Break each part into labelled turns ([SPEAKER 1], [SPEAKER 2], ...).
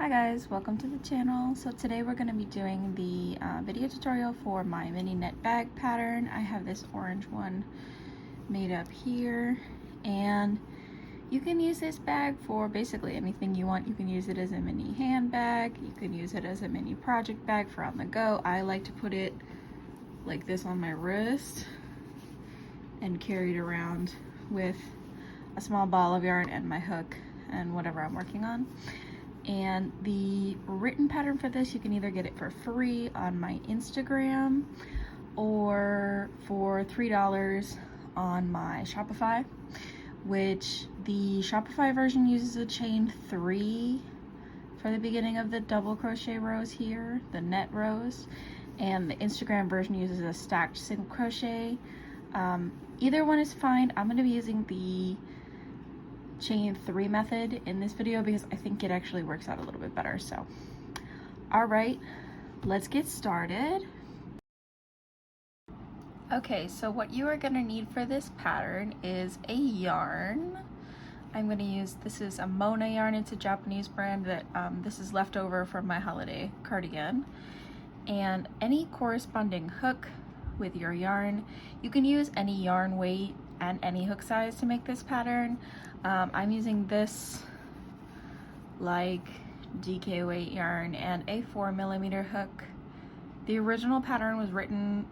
[SPEAKER 1] Hi guys, welcome to the channel. So today we're going to be doing the video tutorial for my mini knit bag pattern. I have this orange one made up here, and you can use this bag for basically anything you want. You can use it as a mini handbag, you can use it as a mini project bag for on the go. I like to put it like this on my wrist and carry it around with a small ball of yarn and my hook and whatever I'm working on. And the written pattern for this, you can either get it for free on my Instagram or for $3 on my Shopify, which the Shopify version uses a chain 3 for the beginning of the double crochet rows here, the net rows, and the Instagram version uses a stacked single crochet. Either one is fine. I'm going to be using the chain 3 method in this video because I think it actually works out a little bit better. So all right, let's get started. Okay, so what you are going to need for this pattern is a yarn. I'm going to use, this is a Mona yarn. It's a Japanese brand that this is leftover from my holiday cardigan, and any corresponding hook with your yarn. You can use any yarn weight and any hook size to make this pattern. I'm using this like DK weight yarn and a 4mm hook. The original pattern was written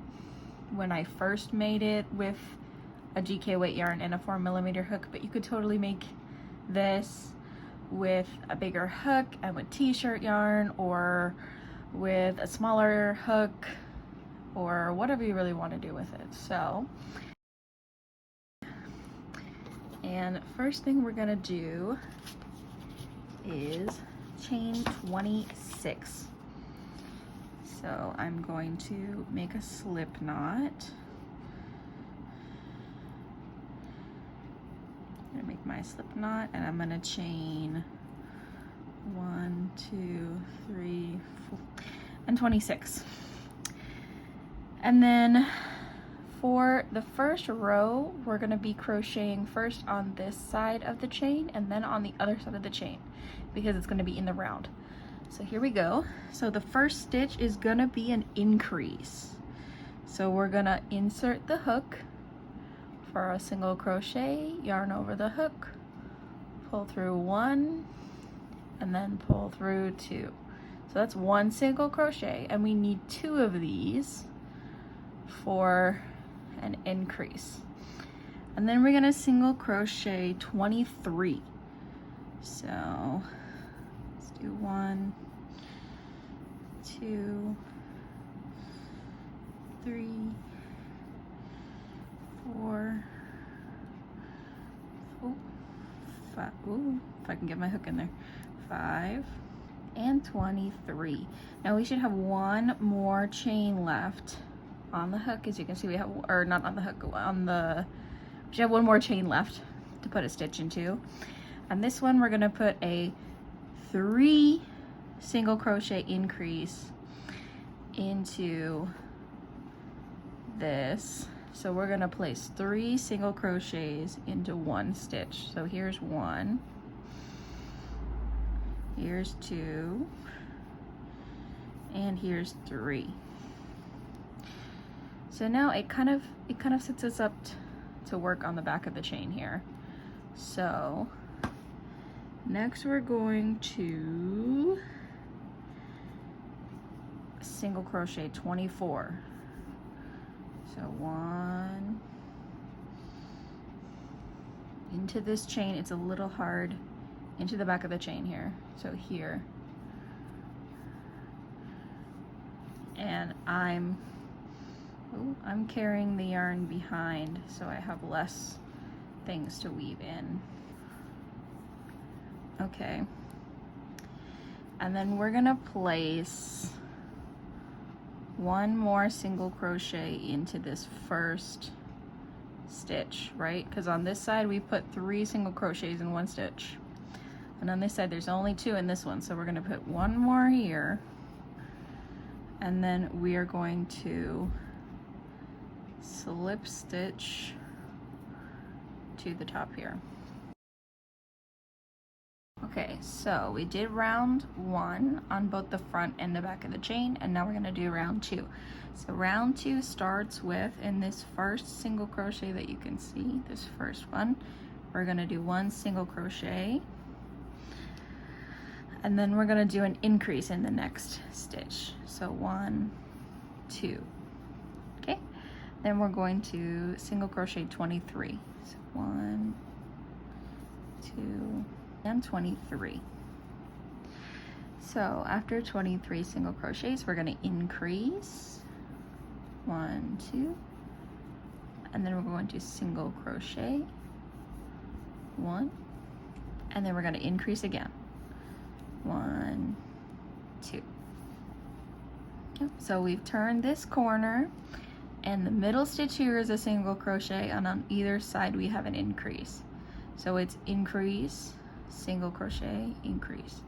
[SPEAKER 1] when I first made it with a GK weight yarn and a 4mm hook, but you could totally make this with a bigger hook and with t-shirt yarn, or with a smaller hook, or whatever you really want to do with it. So, and first thing we're gonna do is chain 26. So I'm going to make a slip knot. I'm gonna make my slip knot, and I'm gonna chain 1, 2, 3, 4, and 26. And then for the first row, we're going to be crocheting first on this side of the chain and then on the other side of the chain because it's going to be in the round. So here we go. So the first stitch is going to be an increase. So we're going to insert the hook for a single crochet, yarn over the hook, pull through 1, and then pull through 2. So that's 1 single crochet, and we need 2 of these for an increase. And then we're gonna single crochet 23. So let's do 1, 2, 3, 4, 5. Ooh, if I can get my hook in there. 5 and 23. Now we should have 1 more chain left on the hook. As you can see, we have, or not on the hook, on the, we should have 1 more chain left to put a stitch into. And this one we're gonna put a 3 single crochet increase into this. So we're gonna place 3 single crochets into 1 stitch. So here's 1, here's 2, and here's 3. So now it kind of sets us up to work on the back of the chain here. So next we're going to single crochet 24. So 1 into this chain. It's a little hard into the back of the chain here. So here, and I'm carrying the yarn behind, so I have less things to weave in. Okay, and then we're gonna place 1 more single crochet into this first stitch, right? Because on this side we put 3 single crochets in 1 stitch, and on this side there's only 2 in this one, so we're gonna put 1 more here, and then we are going to slip stitch to the top here. Okay, so we did round 1 on both the front and the back of the chain, and now we're going to do round 2. So round 2 starts with, in this first single crochet that you can see, this first one, we're going to do 1 single crochet, and then we're going to do an increase in the next stitch. So 1, 2. Okay, then we're going to single crochet 23. So 1, 2, and 23. So after 23 single crochets, we're going to increase 1, 2, and then we're going to single crochet 1, and then we're going to increase again 1, 2. Yep. So we've turned this corner, and the middle stitch here is a single crochet, and on either side we have an increase. So it's increase, single crochet, increase,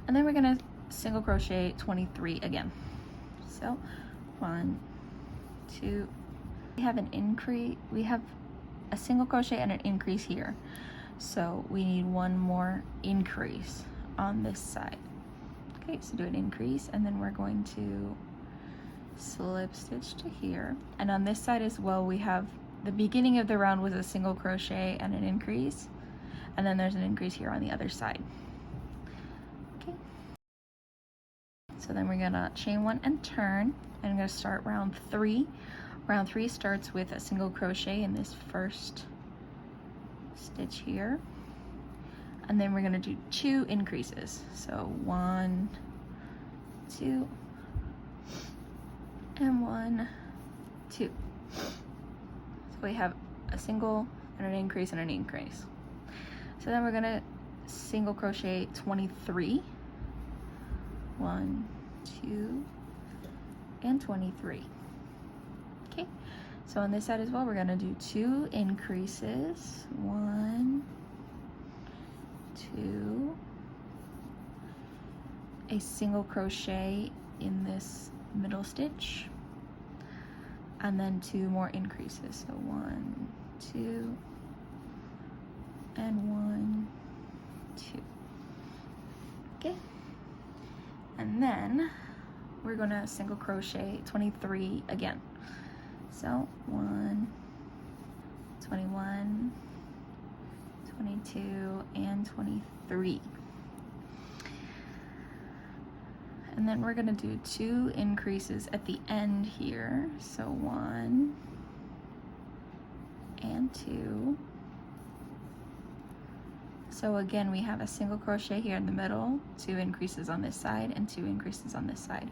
[SPEAKER 1] and then we're going to single crochet 23 again. So 1, 2, we have an increase, we have a single crochet and an increase here, so we need 1 more increase on this side. Okay, so do an increase, and then we're going to slip stitch to here, and on this side as well we have the beginning of the round was a single crochet and an increase, and then there's an increase here on the other side. Okay, so then we're gonna chain 1 and turn, and I'm gonna start round 3. Round 3 starts with a single crochet in this first stitch here, and then we're gonna do 2 increases. So 1, 2, and 1, 2. So we have a single and an increase and an increase. So then we're gonna single crochet 23. 1, 2, and 23. Okay, so on this side as well, we're gonna do 2 increases. 1, 2, a single crochet in this middle stitch, and then 2 more increases. So 1, 2, and 1, 2. Okay, and then we're gonna single crochet 23 again. So 1, 21, 22, and 23. And then we're gonna do 2 increases at the end here. So 1 and 2. So again, we have a single crochet here in the middle, 2 increases on this side, and 2 increases on this side.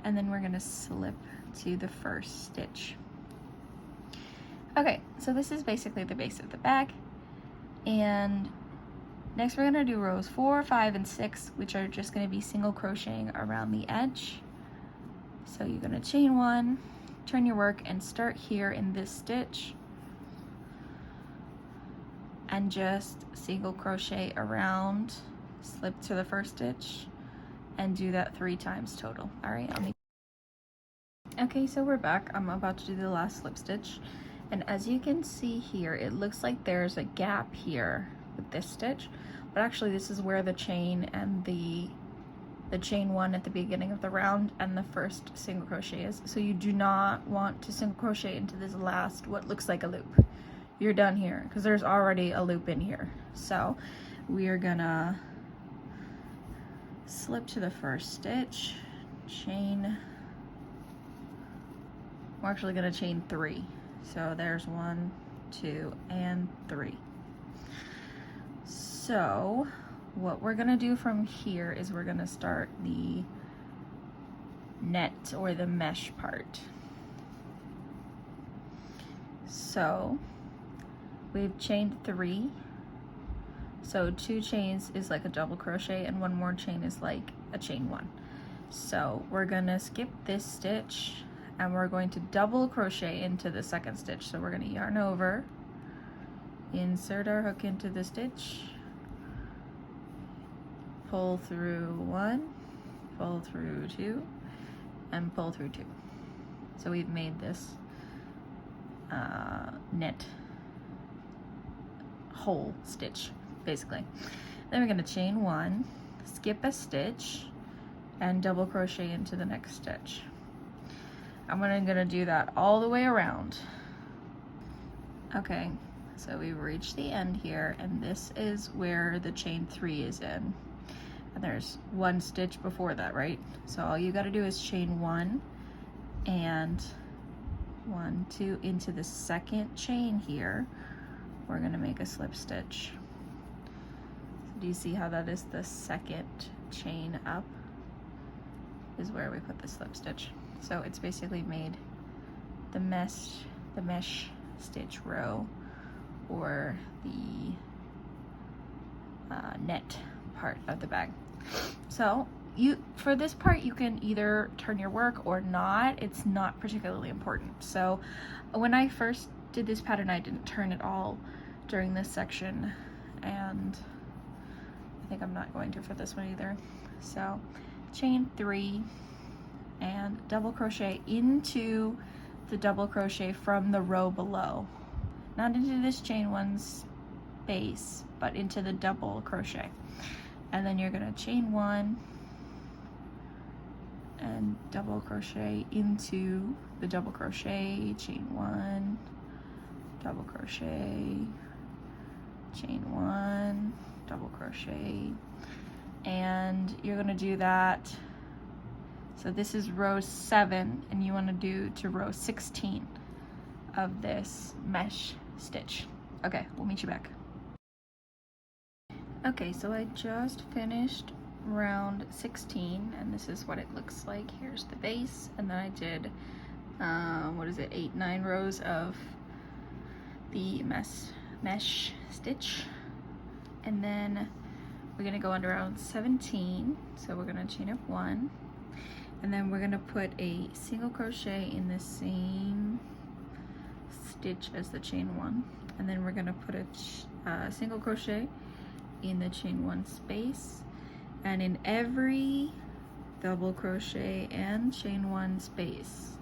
[SPEAKER 1] And then we're gonna slip to the first stitch. Okay, so this is basically the base of the bag. And next we're gonna do rows 4, 5, and 6, which are just gonna be single crocheting around the edge. So you're gonna chain 1, turn your work, and start here in this stitch, and just single crochet around, slip to the first stitch, and do that 3 times total. All right, okay, so we're back. I'm about to do the last slip stitch, and as you can see here, it looks like there's a gap here with this stitch, but actually this is where the chain and the chain 1 at the beginning of the round and the first single crochet is. So you do not want to single crochet into this last, what looks like a loop. You're done here because there's already a loop in here. So we are gonna slip to the first stitch, chain, we're actually gonna chain 3. So there's 1, 2, and 3. So what we're gonna do from here is we're gonna start the net or the mesh part. So we've chained 3. So 2 chains is like a double crochet, and 1 more chain is like a chain 1. So we're gonna skip this stitch, and we're going to double crochet into the second stitch. So we're gonna yarn over, insert our hook into the stitch, pull through 1, pull through 2, and pull through 2. So we've made this net hole stitch basically. Then we're going to chain 1, skip a stitch, and double crochet into the next stitch. I'm going to do that all the way around. Okay, so we've reached the end here, and this is where the chain 3 is in. And there's 1 stitch before that, right? So all you got to do is chain 1 and 1, 2 into the second chain here. We're going to make a slip stitch. So do you see how that is the second chain up? Is where we put the slip stitch. So it's basically made the mesh stitch row, or the net part of the bag. So for this part you can either turn your work or not. It's not particularly important. So when I first did this pattern, I didn't turn it all during this section, and I think I'm not going to for this one either. So chain 3 and double crochet into the double crochet from the row below, not into this chain 1 space, but into the double crochet. And then you're going to chain 1 and double crochet into the double crochet, chain 1, double crochet, chain 1, double crochet, and you're going to do that. So this is row 7, and you want to do to row 16 of this mesh stitch. Okay, we'll meet you back. Okay, so I just finished round 16, and this is what it looks like. Here's the base, and then I did, 8, 9 rows of the mesh stitch, and then we're gonna go under round 17. So we're gonna chain up 1, and then we're gonna put a single crochet in the same stitch as the chain 1, and then we're gonna put a single crochet in the chain 1 space, and in every double crochet and chain 1 space,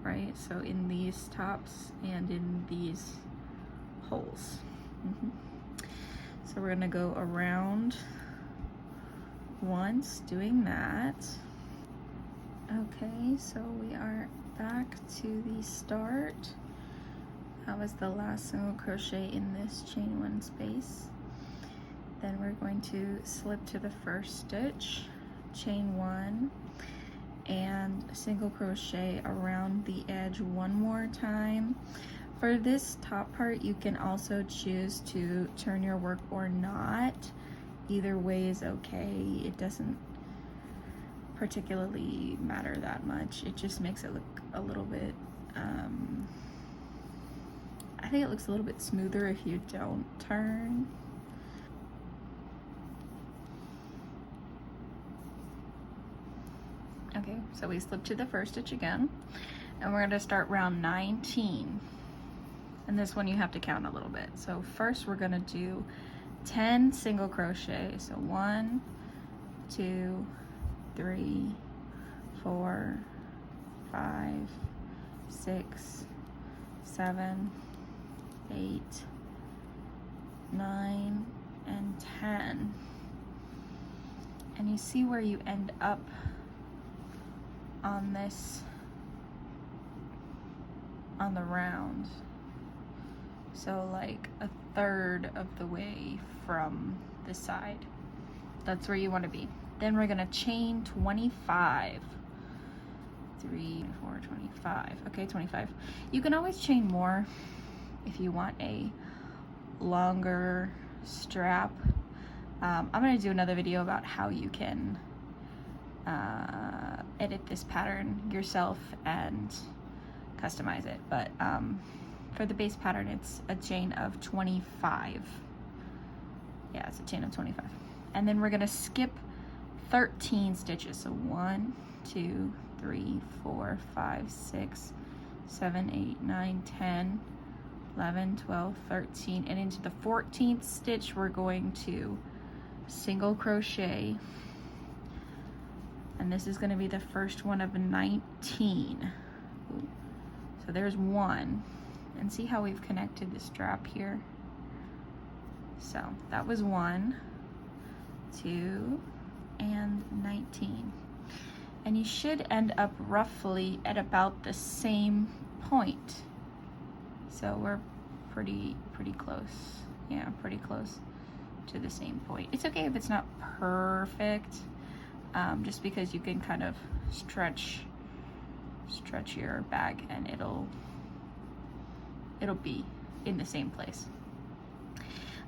[SPEAKER 1] right? So in these tops and in these holes. So we're gonna go around once doing that. Okay, so we are back to the start. That was the last single crochet in this chain 1 space. Then we're going to slip to the first stitch, chain 1, and single crochet around the edge 1 more time. For this top part, you can also choose to turn your work or not. Either way is okay. It doesn't particularly matter that much. It just makes it look a little bit, I think it looks a little bit smoother if you don't turn. Okay, so we slip to the first stitch again, and we're going to start round 19. And this one you have to count a little bit. So first we're going to do 10 single crochet. So 1, 2, 3, 4, 5, 6, 7, 8, 9, and 10. And you see where you end up on this, on the round. So like a third of the way from the side. That's where you want to be. Then we're gonna chain 25. 3, 4, 25. Okay, 25. You can always chain more if you want a longer strap. I'm gonna do another video about how you can edit this pattern yourself and customize it, but for the base pattern it's a chain of 25. Yeah, it's a chain of 25. And then we're gonna skip 13 stitches. So 1, 2, 3, 4, 5, 6, 7, 8, 9, 10, 11, 12, 13, and into the 14th stitch we're going to single crochet, and this is going to be the first one of 19. Ooh. So there's 1, and see how we've connected the strap here. So that was 1, 2, and 19. And you should end up roughly at about the same point. So we're pretty close. Yeah, pretty close to the same point. It's okay if it's not perfect, just because you can kind of stretch your bag and it'll be in the same place.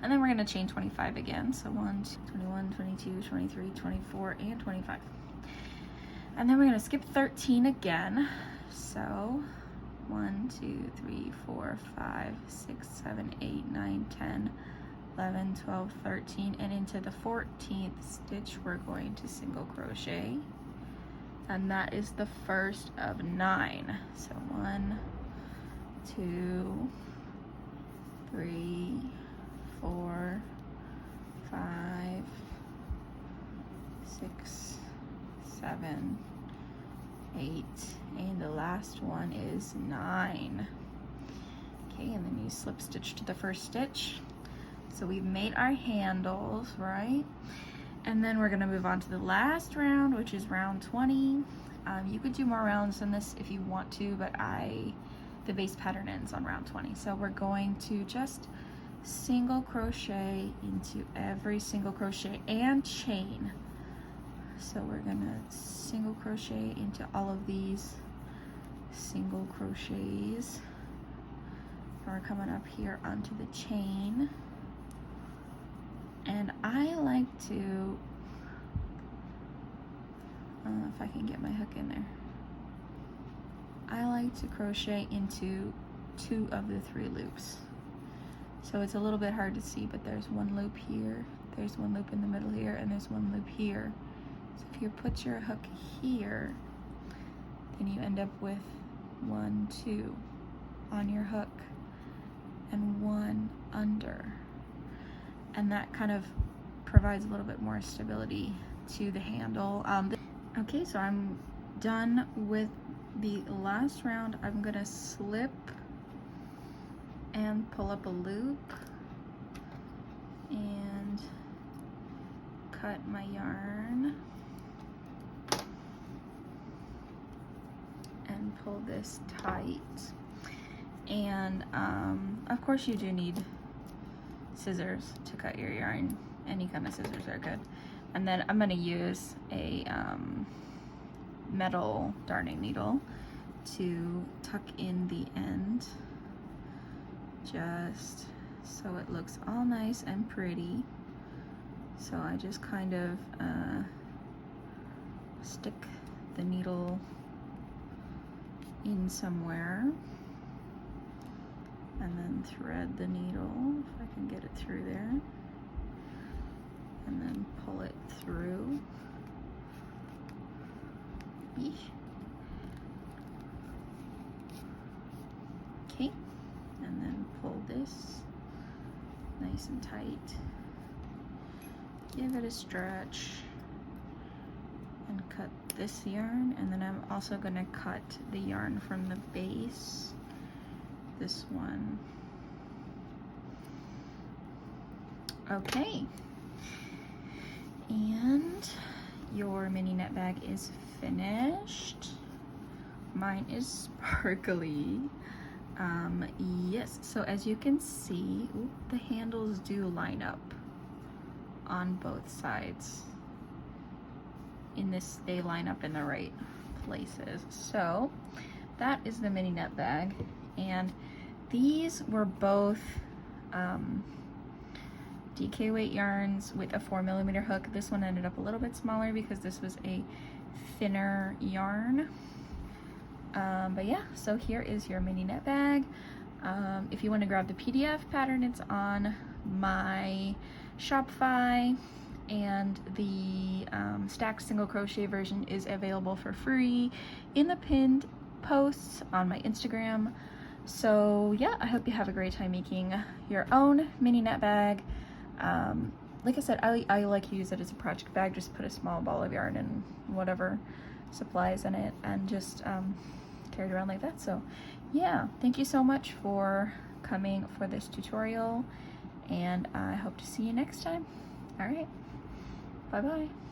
[SPEAKER 1] And then we're going to chain 25 again. So 1, 21, 22, 23, 24, and 25. And then we're going to skip 13 again. So 1, 2, 3, 4, 5, 6, 7, 8, 9, 10, 11, 12, 13, and into the 14th stitch we're going to single crochet, and that is the first of 9. So 1, 2, 3, 4, 5, 6, 7, 8, and the last one is 9. Okay, and then you slip stitch to the first stitch. So we've made our handles, right? And then we're gonna move on to the last round, which is round 20. You could do more rounds than this if you want to, but the base pattern ends on round 20. So we're going to just single crochet into every single crochet and chain. So we're gonna single crochet into all of these single crochets. And we're coming up here onto the chain. And I like to, if I can get my hook in there, I like to crochet into 2 of the 3 loops. So it's a little bit hard to see, but there's one loop here, there's one loop in the middle here, and there's one loop here. So if you put your hook here, then you end up with 1, 2 on your hook and 1 under. And that kind of provides a little bit more stability to the handle. Okay, so I'm done with the last round. I'm gonna slip and pull up a loop and cut my yarn and pull this tight. And of course you do need scissors to cut your yarn. Any kind of scissors are good. And then I'm going to use a metal darning needle to tuck in the end, just so it looks all nice and pretty. So I just kind of stick the needle in somewhere and then thread the needle, if I can get it through there, and then pull it through. Eesh. Okay, and then pull this nice and tight. Give it a stretch and cut this yarn, and then I'm also going to cut the yarn from the base, this one. Okay, and your mini net bag is finished. Mine is sparkly. Yes, so as you can see, the handles do line up on both sides. In this, they line up in the right places. So that is the mini net bag, and these were both DK weight yarns with a 4mm hook. This one ended up a little bit smaller because this was a thinner yarn. But yeah, so here is your mini net bag. If you want to grab the PDF pattern, it's on my Shopify, and the stacked single crochet version is available for free in the pinned posts on my Instagram. So yeah, I hope you have a great time making your own mini net bag. Like I said, I like to use it as a project bag. Just put a small ball of yarn and whatever supplies in it and just carry it around like that. So yeah, thank you so much for coming for this tutorial, and I hope to see you next time. All right. Bye bye.